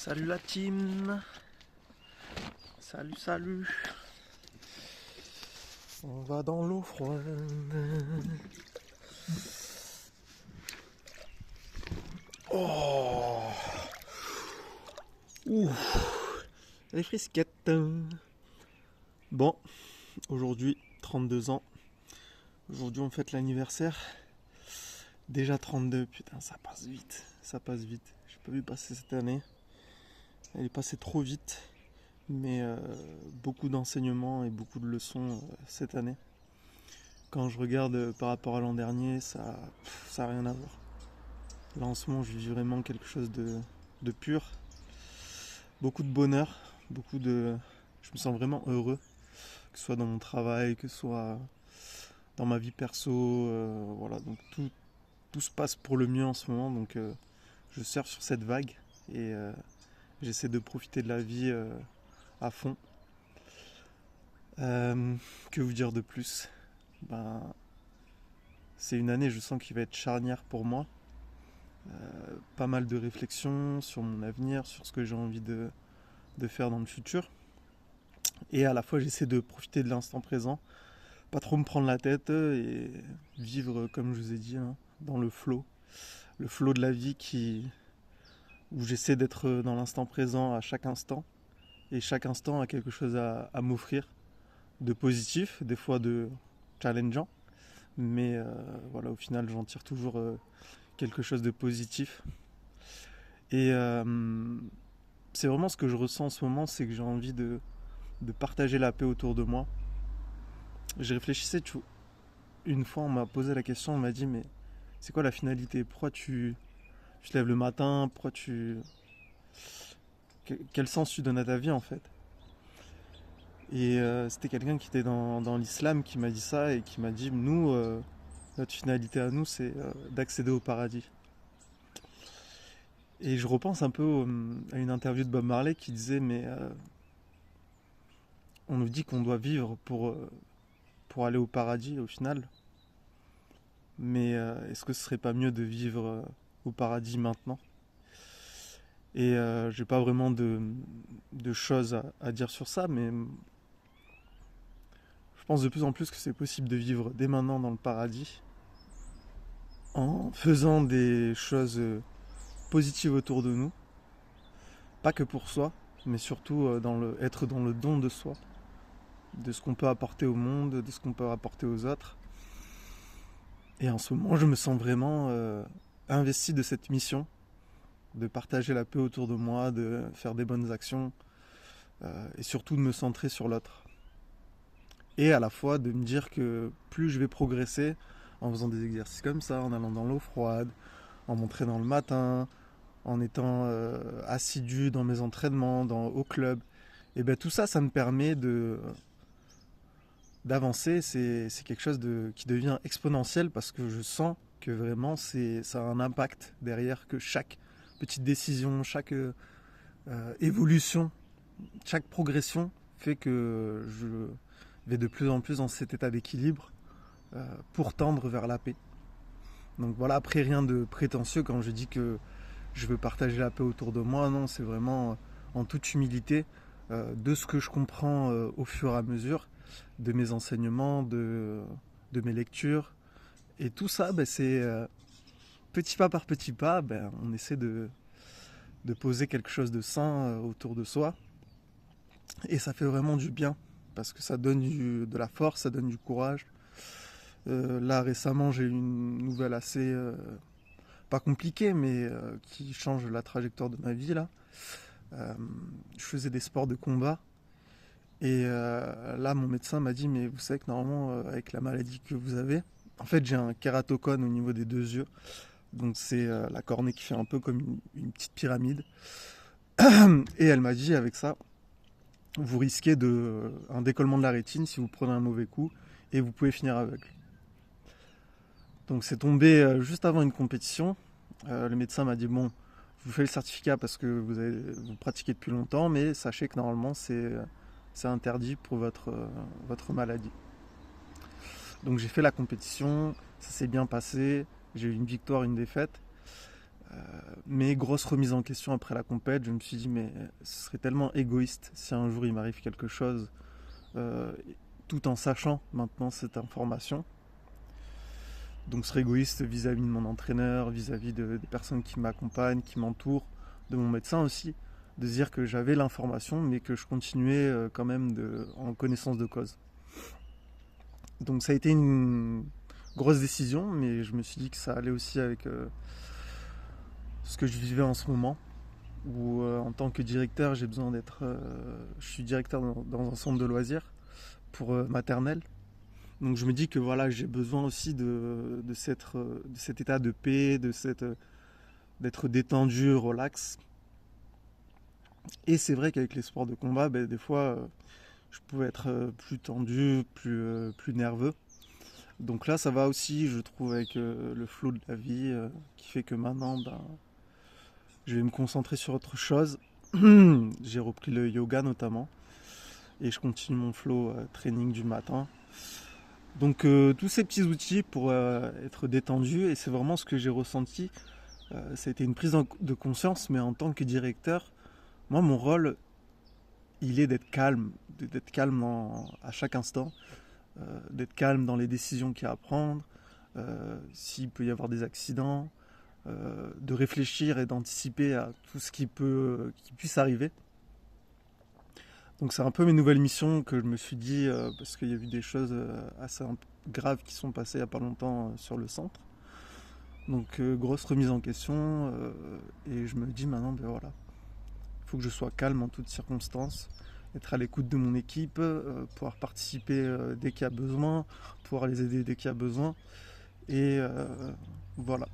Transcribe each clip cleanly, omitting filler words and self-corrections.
Salut la team. Salut. On va dans l'eau froide. Oh. Ouh. Les frisquettes. Bon, aujourd'hui 32 ans. Aujourd'hui on fête l'anniversaire. Déjà 32, putain ça passe vite. J'ai pas vu passer cette année. Elle est passée trop vite. Mais beaucoup d'enseignements et beaucoup de leçons cette année. Quand je regarde par rapport à l'an dernier, ça a rien à voir. Là en ce moment je vis vraiment quelque chose de pur. Beaucoup de bonheur, je me sens vraiment heureux, que ce soit dans mon travail, que ce soit dans ma vie perso, voilà, donc tout se passe pour le mieux en ce moment, donc je surfe sur cette vague et j'essaie de profiter de la vie à fond. Que vous dire de plus? Ben, c'est une année, je sens, qui va être charnière pour moi. Pas mal de réflexions sur mon avenir, sur ce que j'ai envie de faire dans le futur. Et à la fois, j'essaie de profiter de l'instant présent, pas trop me prendre la tête et vivre, comme je vous ai dit, hein, dans le flow. Le flow de la vie où j'essaie d'être dans l'instant présent à chaque instant. Et chaque instant a quelque chose à m'offrir, de positif, des fois de challengeant. Mais voilà, au final, j'en tire toujours quelque chose de positif. Et c'est vraiment ce que je ressens en ce moment, c'est que j'ai envie de partager la paix autour de moi. Je réfléchissais, une fois on m'a posé la question, on m'a dit mais c'est quoi la finalité? Pourquoi tu te lèves le matin? Quel sens tu donnes à ta vie en fait? Et c'était quelqu'un qui était dans l'islam qui m'a dit ça et qui m'a dit nous, notre finalité à nous c'est d'accéder au paradis. Et je repense un peu à une interview de Bob Marley qui disait mais on nous dit qu'on doit vivre pour aller au paradis au final. Mais est-ce que ce serait pas mieux de vivre au paradis maintenant? Et j'ai pas vraiment de choses à dire sur ça, mais je pense de plus en plus que c'est possible de vivre dès maintenant dans le paradis en faisant des choses positives autour de nous, pas que pour soi, mais surtout être dans le don de soi, de ce qu'on peut apporter au monde, de ce qu'on peut apporter aux autres. Et en ce moment, je me sens vraiment investi de cette mission, de partager la paix autour de moi, de faire des bonnes actions, et surtout de me centrer sur l'autre. Et à la fois de me dire que plus je vais progresser en faisant des exercices comme ça, en allant dans l'eau froide, en m'entraînant le matin, en étant assidu dans mes entraînements, au club, et bien tout ça, ça me permet d'avancer. C'est quelque chose qui devient exponentiel parce que je sens que vraiment ça a un impact derrière, que chaque petite décision, chaque évolution, chaque progression fait que je vais de plus en plus dans cet état d'équilibre pour tendre vers la paix. Donc voilà, après rien de prétentieux quand je dis que je veux partager la paix autour de moi, non, c'est vraiment en toute humilité de ce que je comprends au fur et à mesure, de mes enseignements, de mes lectures. Et tout ça, c'est petit pas par petit pas, on essaie de poser quelque chose de sain autour de soi. Et ça fait vraiment du bien, parce que ça donne de la force, ça donne du courage. Là, récemment, j'ai eu une nouvelle assez pas compliquée, mais qui change la trajectoire de ma vie. Là, je faisais des sports de combat. Et là, mon médecin m'a dit, mais vous savez que normalement, avec la maladie que vous avez, en fait, j'ai un kératocone au niveau des deux yeux. Donc, c'est la cornée qui fait un peu comme une petite pyramide. Et elle m'a dit, avec ça, vous risquez un décollement de la rétine si vous prenez un mauvais coup et vous pouvez finir aveugle. Donc, c'est tombé juste avant une compétition. Le médecin m'a dit, bon, je vous fais le certificat parce que vous pratiquez depuis longtemps, mais sachez que normalement, c'est interdit pour votre maladie. Donc j'ai fait la compétition, ça s'est bien passé, j'ai eu une victoire, une défaite. Mais grosse remise en question après la compète, je me suis dit mais ce serait tellement égoïste si un jour il m'arrive quelque chose, euh, tout en sachant maintenant cette information. Donc ce serait égoïste vis-à-vis de mon entraîneur, vis-à-vis des personnes qui m'accompagnent, qui m'entourent, de mon médecin aussi, de se dire que j'avais l'information mais que je continuais quand même en connaissance de cause. Donc ça a été une grosse décision, mais je me suis dit que ça allait aussi avec ce que je vivais en ce moment, où en tant que directeur, j'ai besoin d'être... je suis directeur dans un centre de loisirs pour maternelle. Donc je me dis que voilà, j'ai besoin aussi de cet état de paix, d'être détendu, relax. Et c'est vrai qu'avec les sports de combat, ben, des fois, je pouvais être plus tendu, plus nerveux. Donc là, ça va aussi, je trouve, avec le flow de la vie, qui fait que maintenant, ben, je vais me concentrer sur autre chose. J'ai repris le yoga notamment, et je continue mon flow training du matin. Donc tous ces petits outils pour être détendu, et c'est vraiment ce que j'ai ressenti. Ça a été une prise de conscience, mais en tant que directeur, moi mon rôle, il est d'être calme à chaque instant, d'être calme dans les décisions qu'il y a à prendre, s'il peut y avoir des accidents, de réfléchir et d'anticiper à tout ce qui puisse arriver. Donc c'est un peu mes nouvelles missions que je me suis dit, parce qu'il y a eu des choses assez graves qui sont passées il n'y a pas longtemps sur le centre. Donc grosse remise en question, et je me dis maintenant, ben voilà, il faut que je sois calme en toutes circonstances, être à l'écoute de mon équipe, pouvoir participer dès qu'il y a besoin, pouvoir les aider dès qu'il y a besoin, et voilà.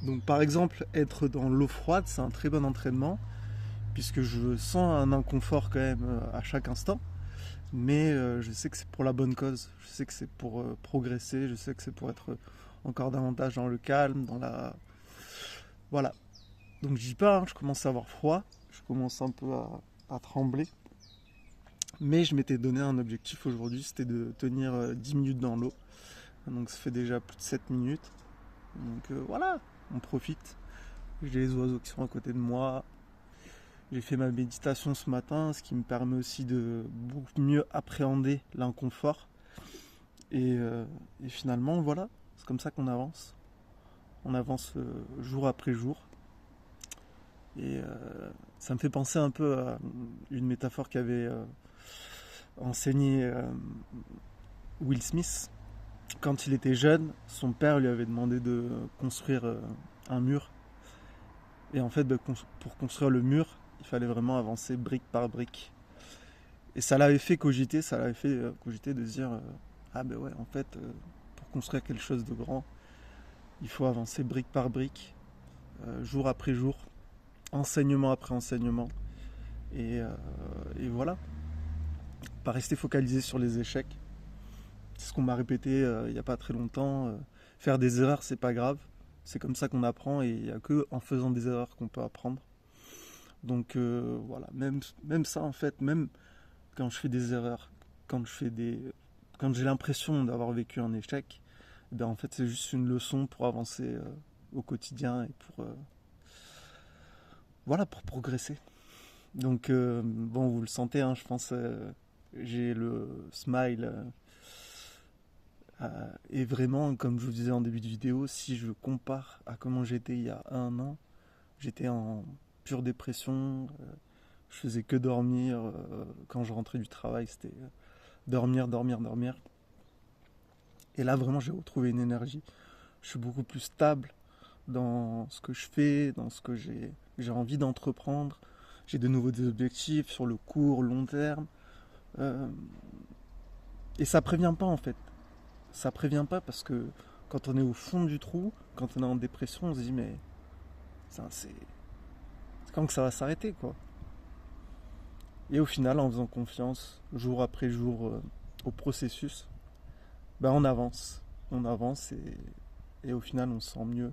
Donc par exemple, être dans l'eau froide, c'est un très bon entraînement, puisque je sens un inconfort quand même à chaque instant, mais je sais que c'est pour la bonne cause, je sais que c'est pour progresser, je sais que c'est pour être encore davantage dans le calme, dans la... Voilà. Donc je dis pas, hein, je commence à avoir froid, je commence un peu à trembler, mais je m'étais donné un objectif aujourd'hui, c'était de tenir 10 minutes dans l'eau, donc ça fait déjà plus de 7 minutes, donc voilà, on profite, j'ai les oiseaux qui sont à côté de moi. J'ai fait ma méditation ce matin, ce qui me permet aussi de beaucoup mieux appréhender l'inconfort. Et finalement, voilà, c'est comme ça qu'on avance. On avance jour après jour. Et ça me fait penser un peu à une métaphore qu'avait enseigné Will Smith. Quand il était jeune, son père lui avait demandé de construire un mur. Et en fait, pour construire le mur, il fallait vraiment avancer brique par brique. Et ça l'avait fait cogiter, de se dire ah ben ouais, en fait, pour construire quelque chose de grand, il faut avancer brique par brique, jour après jour, enseignement après enseignement. Et, euh, et voilà, pas rester focalisé sur les échecs. C'est ce qu'on m'a répété il n'y a pas très longtemps. Faire des erreurs, c'est pas grave. C'est comme ça qu'on apprend, et il n'y a que en faisant des erreurs qu'on peut apprendre. Donc voilà, même ça en fait, même quand je fais des erreurs, quand j'ai l'impression d'avoir vécu un échec, ben en fait c'est juste une leçon pour avancer au quotidien et pour progresser. Donc bon, vous le sentez, hein, je pense, j'ai le smile, et vraiment, comme je vous disais en début de vidéo, si je compare à comment j'étais il y a un an, j'étais en pure dépression, je faisais que dormir, quand je rentrais du travail c'était dormir, dormir, dormir. Et là vraiment j'ai retrouvé une énergie, je suis beaucoup plus stable dans ce que je fais, dans ce que j'ai envie d'entreprendre, j'ai de nouveaux objectifs sur le court, long terme, euh, et ça prévient pas en fait, ça prévient pas parce que quand on est au fond du trou, quand on est en dépression, on se dit mais c'est quand que ça va s'arrêter quoi. Et au final, en faisant confiance, jour après jour, au processus, ben on avance et au final on se sent mieux.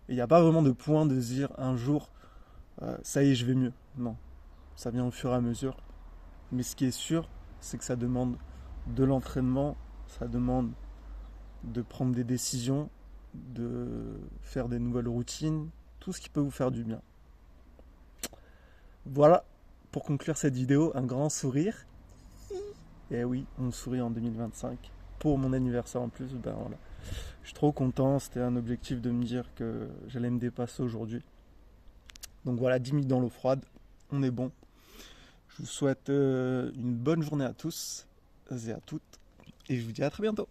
Et il n'y a pas vraiment de point de se dire un jour, ça y est, je vais mieux. Non, ça vient au fur et à mesure. Mais ce qui est sûr, c'est que ça demande de l'entraînement, ça demande de prendre des décisions, de faire des nouvelles routines, tout ce qui peut vous faire du bien. Voilà, pour conclure cette vidéo, un grand sourire. Et oui, on sourit en 2025. Pour mon anniversaire en plus, ben voilà. Je suis trop content, c'était un objectif de me dire que j'allais me dépasser aujourd'hui. Donc voilà, 10 minutes dans l'eau froide, on est bon. Je vous souhaite une bonne journée à tous et à toutes. Et je vous dis à très bientôt.